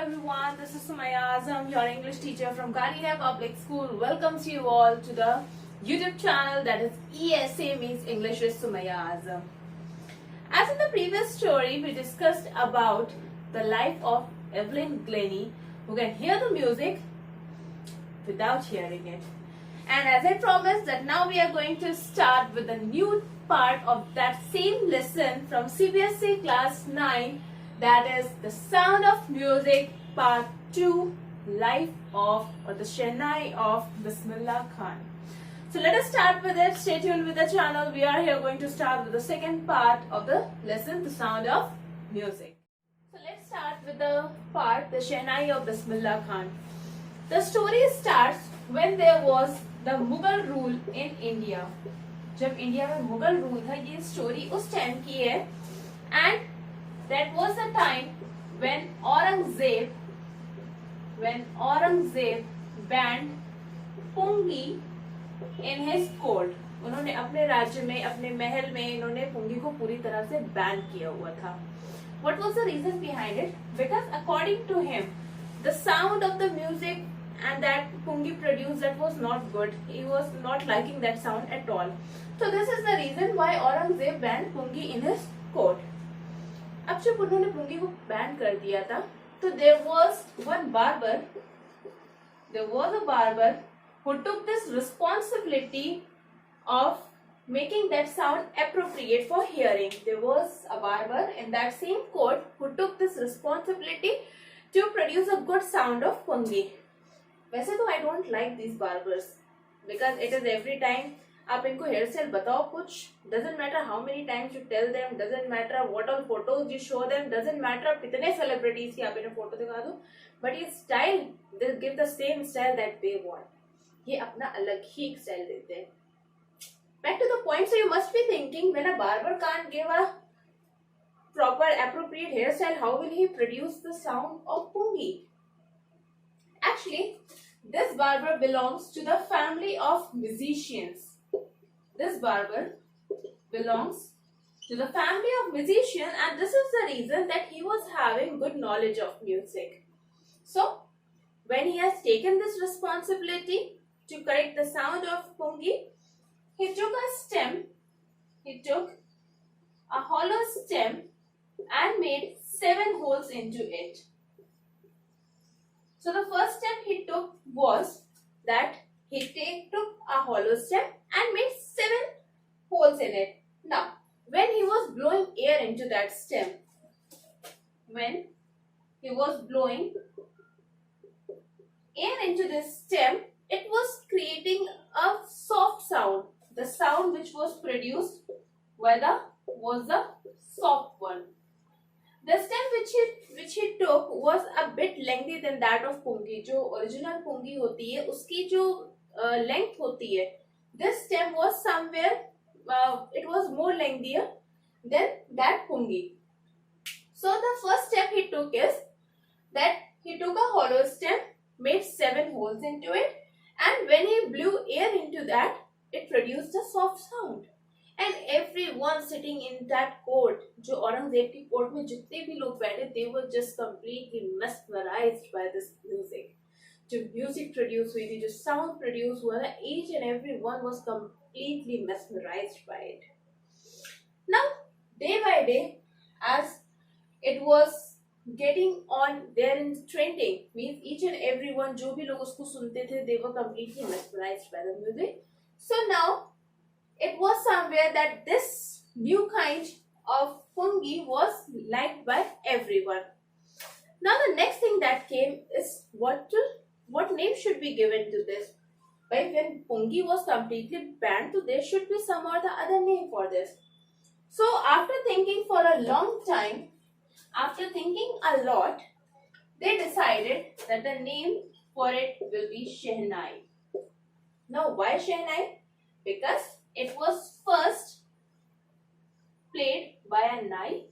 everyone, this is Sumaya Azam, your English teacher from Gardenia Public School. Welcomes you all to the YouTube channel that is ESA means English with Sumaya Azam. As in the previous story, we discussed about the life of Evelyn Glennie, who can hear the music without hearing it. And as I promised that now we are going to start with a new part of that same lesson from CBSE class 9, that is the Sound of Music part 2, life of or the Shehnai of Bismillah Khan. So let us start with it. Stay tuned with the channel. We are here going to start with the second part of the lesson, the Sound of Music. So let's start with the part, the Shehnai of Bismillah Khan. The story starts when there was the Mughal rule in India. जब India में Mughal rule था, ये story उस time की है. And that was the time when Aurangzeb banned पुंगी in his court. उन्होंने अपने राज्य में, अपने महल में इन्होंने पुंगी को पूरी तरह से बैन किया हुआ था. What was the reason behind it? Because according to him, the sound of the music and that Pungi produced, that was not good. He was not liking that sound at all. So this is the reason why Aurangzeb banned Pungi in his court. अब जब उन्होंने पुंगी को ban कर दिया था, तो there was a barber who took this responsibility of making that sound appropriate for hearing. There was a barber in that same court who took this responsibility to produce a good sound of Pungi. वैसे तो I don't like these barbers because it is every time आप इनको hair style बताओ कुछ, doesn't matter how many times you tell them, doesn't matter what all photos you show them, doesn't matter आप कितने celebrities की आप इन्हें photo दिखा दो, but ये style, they give the same style that they want. ये अपना अलग ही style देते हैं. Back to the point, so you must be thinking, when a barber can't give a proper appropriate hairstyle, how will he produce the sound of Pungi? Actually, this barber belongs to the family of musicians. This barber belongs to the family of musicians, and this is the reason that he was having good knowledge of music. So, when he has taken this responsibility to correct the sound of Pungi, he took a hollow stem and made 7 holes into it. So the first step he took was that he took a hollow stem and made 7 holes in it. Now, when he was blowing air into that stem, it was creating a soft sound. The sound which was produced was the soft one. The stem which he took was a bit lengthy than that of Pungi. जो original Pungi होती है, उसकी जो length होती है, this stem was somewhere, it was more lengthier than that Pungi. So the first step he took is that he took a hollow stem, made 7 holes into it, and when he blew air into that, it produced a soft sound. And everyone sitting in that court, जो औरंगजेब की court में जितने भी लोग बैठे, they were just completely mesmerized by this music. जो music produce हुई थी, जो sound produce हुआ था, each and every one was completely mesmerized by it. Now, day by day, as it was getting on there in trending, means each and every one, जो भी लोग उसको सुनते थे, they were completely mesmerized by the music. So now, it was somewhere that this new kind of Pungi was liked by everyone. Now the next thing that came is what name should be given to this? But when Pungi was completely banned, so there should be some or the other name for this. So after thinking for a long time, after thinking a lot, they decided that the name for it will be Shehnai. Now why Shehnai? Because it was first played by a नाई.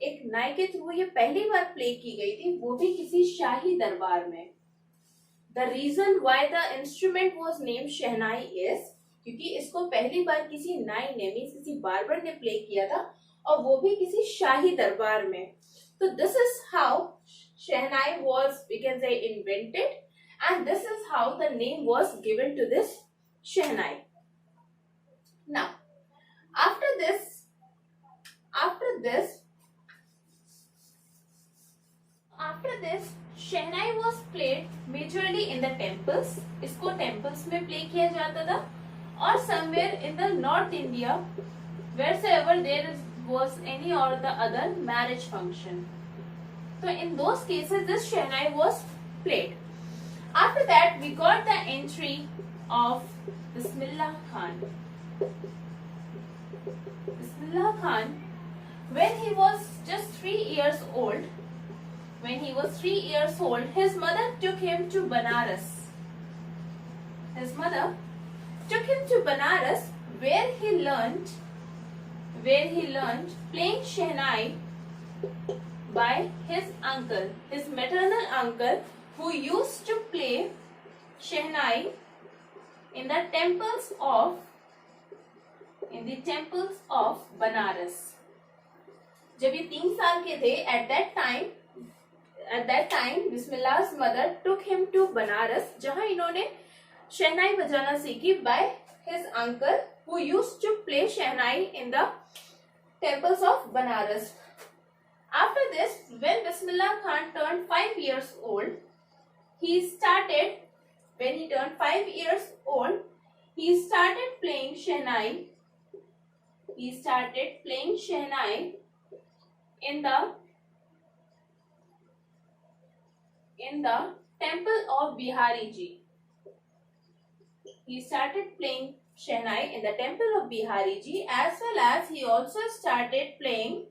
एक नाई के through ये पहली बार play की गई थी, वो भी किसी शाही दरबार में. The reason why the instrument was named Shehnai is क्योंकि इसको पहली बार किसी नाई ने, किसी बार्बर ने प्ले किया था, और वो भी किसी शाही दरबार में. तो this is how Shehnai was, we can say, invented, and this is how the name was given to this Shehnai. Now, after this, after this, Shehnai was played majorly in the temples. इसको temples में play किया जाता था, or somewhere in the North India, wherever there was any or the other marriage function. So in those cases, this Shehnai was played. After that, we got the entry of Bismillah Khan. Bismillah Khan, when he was just 3 years old, his mother took him to Banaras. His mother took him to Banaras, where he learned playing Shehnai by his uncle, his maternal uncle, who used to play Shehnai in the temples of Banaras. जब ये 3 साल के थे, at that time Bismillah's mother took him to Banaras, जहाँ इन्होंने Shehnai बजाना सीखी by his uncle, who used to play Shehnai in the temples of Banaras. After this, when Bismillah Khan turned 5 years old, he started playing Shehnai. He started playing Shehnai in the temple of Bihari Ji. He started playing Shehnai in the temple of Bihari Ji, as well as he also started playing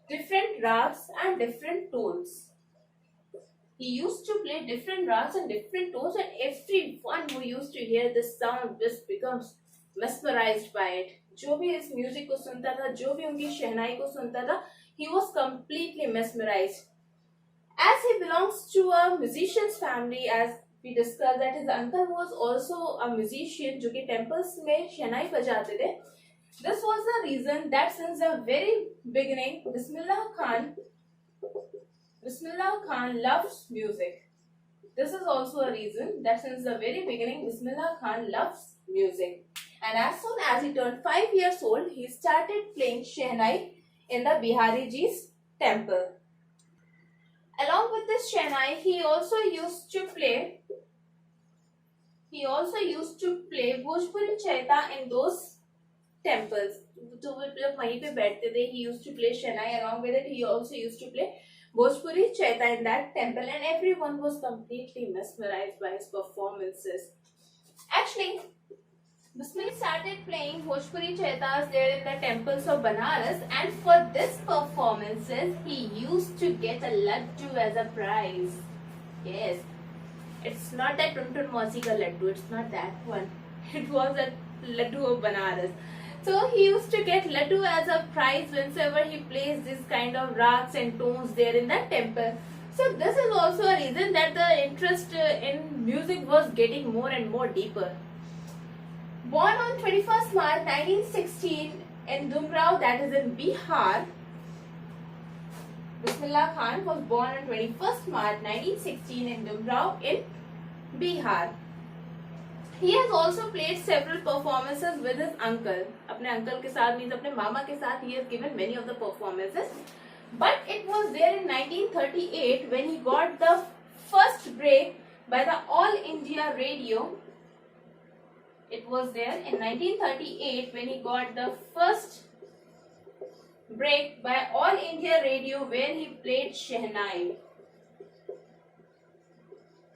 different rags and different tones. He used to play different rags and different tones, and everyone who used to hear this sound just becomes mesmerized by it. जो भी इस music को सुनता था, जो भी उनकी शहनाई को सुनता था, he was completely mesmerized. As he belongs to a musician's family, as we discussed that his uncle was also a musician, जो कि temples में शहनाई बजाते थे. This was the reason that since the very beginning, Bismillah Khan loves music. This is also a reason that since the very beginning, Bismillah Khan loves music. And as soon as he turned 5 years old, he started playing Shehnai in the Bihari Ji's temple. Along with this Shehnai, he also used to play Bhojpuri Chaita in those temples. तो वो जब वहीं पे बैठते थे, he used to play Shehnai. Along with it, he also used to play Bhojpuri Chaita in that temple, and everyone was completely mesmerized by his performances. Actually, Bismillah started playing Bhojpuri Chaitas there in the temples of Banaras, and for this performances, he used to get a laddu as a prize. Yes, it's not that Tuntun Mausi ka laddu, it's not that one. It was a laddu of Banaras. So he used to get laddu as a prize whenever he plays this kind of rags and tones there in the temple. So this is also a reason that the interest in music was getting more and more deeper. Born on 21st March 1916 in Dumrao, that is in Bihar, Bismillah Khan was born on 21st March 1916 in Dumrao in Bihar. He has also played several performances with his uncle. अपने uncle के साथ means अपने मामा के साथ he has given many of the performances. But it was there in 1938 when he got the first break by the All India Radio. It was there in 1938 when he got the first break by All India Radio where he played Shehnai.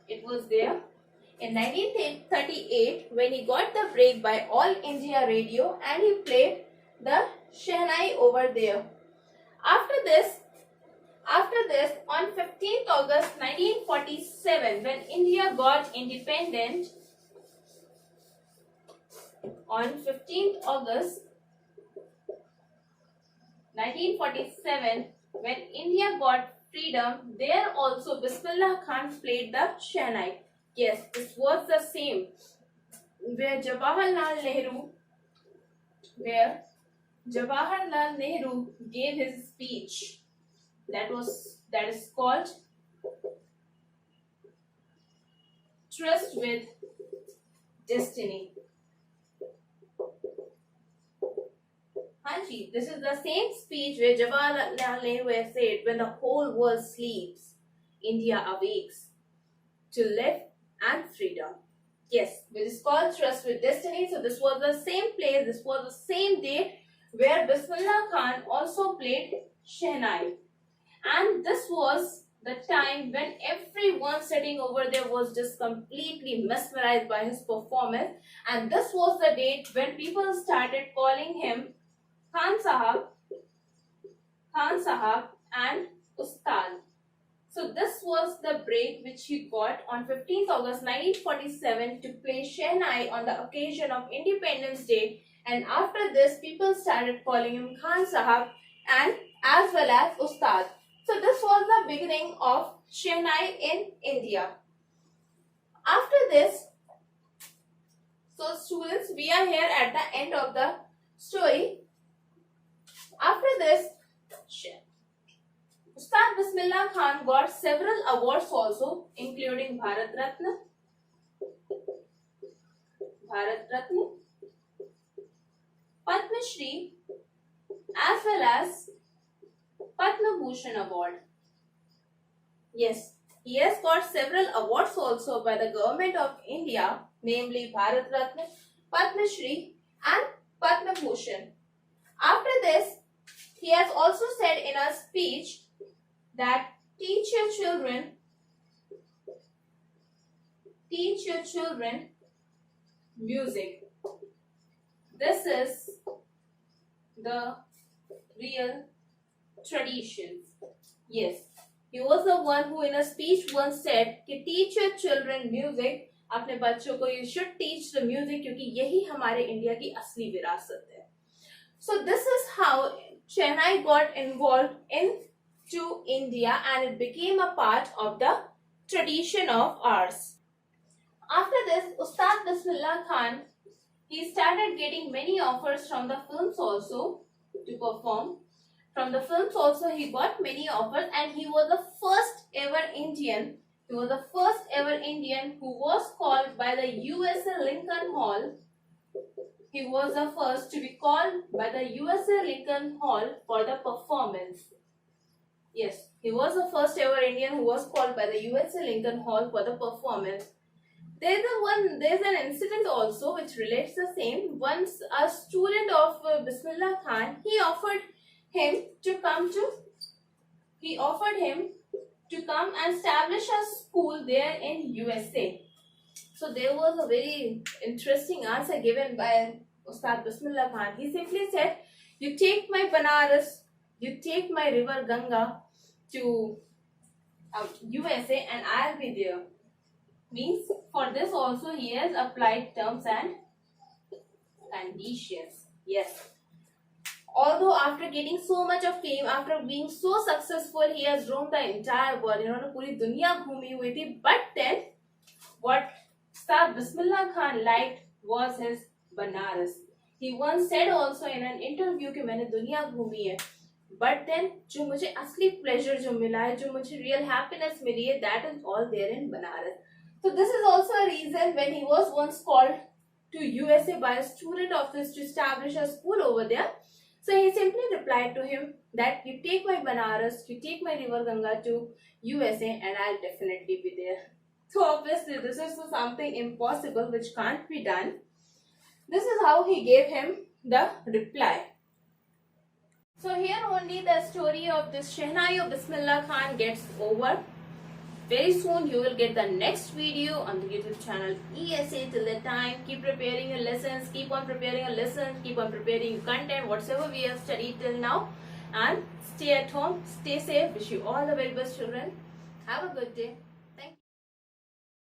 It was there in 1938 when he got the break by All India Radio and he played the Shehnai over there. After this, on 15th August 1947, when India got independent, on 15th August 1947, when India got freedom, there also Bismillah Khan played the Shehnai. Yes, this was the same where Jawaharlal Nehru gave his speech. That was that is called Tryst with Destiny. Hanji, this is the same speech where Jawaharlal Nehru said, when the whole world sleeps, India awakes to live and freedom. Yes, which is called Tryst with Destiny. So this was the same place, this was the same date where Bismillah Khan also played Shehnai. And this was the time when everyone sitting over there was just completely mesmerized by his performance. And this was the date when people started calling him Khan Sahab and Ustad. So this was the break which he got on 15th August 1947 to play Shehnai on the occasion of Independence Day. And after this, people started calling him Khan Sahab and as well as Ustad. So this was the beginning of Shehnai in India. After this, so students, we are here at the end of the story. After this, Ustad Bismillah Khan got several awards also, including Bharat Ratna, Padma Shri, as well as Padma Bhushan Award. Yes, he has got several awards also by the government of India, namely Bharat Ratna, Padma Shri and Padma Bhushan. After this, he has also said in a speech that teach your children music. This is the real traditions. Yes, he was the one who in a speech once said कि teach your children music. अपने बच्चों को you should teach the music क्योंकि यही हमारे India की असली विरासत है. So this is how Shehnai got involved into India and it became a part of the tradition of ours. After this, Ustad Bismillah Khan, he started getting many offers from the films also to perform. From the films also he got many offers and he was the first ever Indian. He was the first ever Indian who was called by the USA Lincoln Hall. He was the first to be called by the USA Lincoln Hall for the performance. Yes, he was the first ever Indian who was called by the USA Lincoln Hall for the performance. There's an incident also which relates the same. Once a student of Bismillah Khan, he offered him to come and establish a school there in USA. So there was a very interesting answer given by Ustad Bismillah Khan. He simply said, you take my Banaras, you take my river Ganga to USA and I'll be there. Means for this also he has applied terms and conditions. Yes. Although after getting so much of fame, after being so successful, he has roamed the entire world. इन्होंने पूरी दुनिया घूमी हुई थी. But then, what Ustad Bismillah Khan liked was his Banaras. He once said also in an interview कि मैंने दुनिया घूमी है. But then, जो मुझे असली pleasure जो मिला है, जो मुझे real happiness मिली है, that is all there in Banaras. So this is also a reason when he was once called to USA by a student of his to establish a school over there. So he simply replied to him that you take my Banaras, you take my river Ganga to USA and I'll definitely be there. So obviously this is something impossible which can't be done. This is how he gave him the reply. So here only the story of this Shehnai of Bismillah Khan gets over. Very soon you will get the next video on the YouTube channel ESA. Till the time, keep preparing your lessons, keep on preparing your lessons, keep on preparing your content, whatever we have studied till now. And stay at home, stay safe. Wish you all the very best, children. Have a good day.